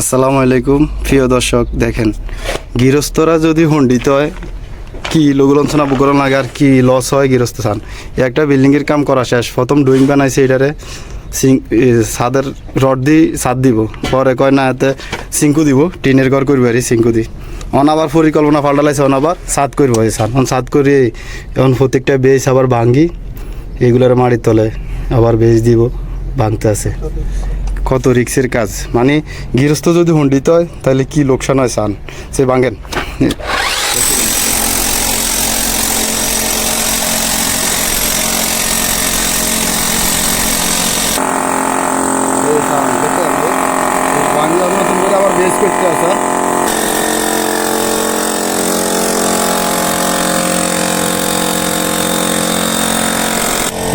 আসসালামু আলাইকুম প্রিয় দর্শক, দেখেন গৃহস্থরা যদি হন্ডিত হয় কি লোকলঞ্চনা বুকরণ লাগে আর কি লস হয় গৃহস্থ চান। একটা বিল্ডিংয়ের কাম করা শেষ, প্রথম ড্রয়িং বানাইছে এটারে ছাদের রড দি ছাদ দিব, পরে কয় না এতে সিঙ্কু দিব, টিনের ঘর করবো আর সিঙ্কু দি আবার পরিকল্পনা পাল্টালাইছে, আবার ছাদ করবো ছাদ করি। এখন প্রত্যেকটা বেজ আবার ভাঙ্গি, এগুলোর মাটির তলে আবার বেজ দিব, ভাঙতে আছে। কত রিক্সের কাজ, মানে গৃহস্থ যদি হন্ডিত হয় তাহলে কি লোকসান হয় চান সে ভাঙেন। নতুন করে আবার বেজ করতে আছে।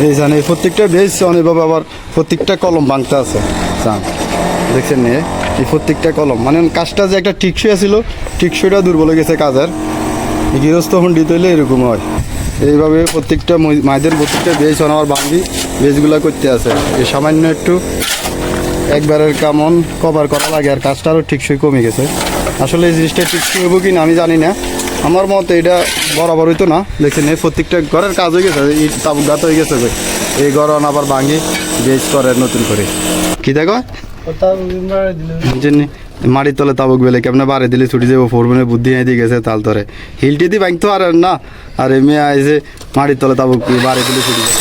এই জানে প্রত্যেকটা বেজ অনেকভাবে আবার প্রত্যেকটা কলম ভাঙতে আছে চান, দেখছেন নিয়ে এই প্রত্যেকটা কলম, মানে কাজটা যে একটা টিকসই আছিল টিকসইটা দুর্বল হয়ে গেছে কাজের। গৃহস্থ হন্ডি তৈলে এরকম হয়, এইভাবে প্রত্যেকটা মায়েদের প্রত্যেকটা বেজ আবার ভাঙি বেজগুলো করতে আছে। এই সামান্য একটু একবারের কামন কভার করা লাগে, আর কাজটা আরও টিকসই কমে গেছে। আসলে এই জিনিসটা টিকসই হবো কি না আমি জানি না, আমার মতে এটা বরাবর হইতো না। দেখছেন এই প্রত্যেকটা ঘরের কাজ হয়ে গেছে, এই তাবুক গাত হয়ে গেছে, এই ঘর আবার ভাঙি বেজ করে নতুন করে। কি দেখো মাটির তলে তাবুক বেলে কেমন বাড়ি দিলে ছুটি যাবো, ফোরমনে বুদ্ধি দিয়ে গেছে তাল তরে হিলটি দিয়ে ভাঙতে আর না, আর এমনি আইসে মাটির তলে তাবুক বাড়ি দিলে ছুটি যাবে।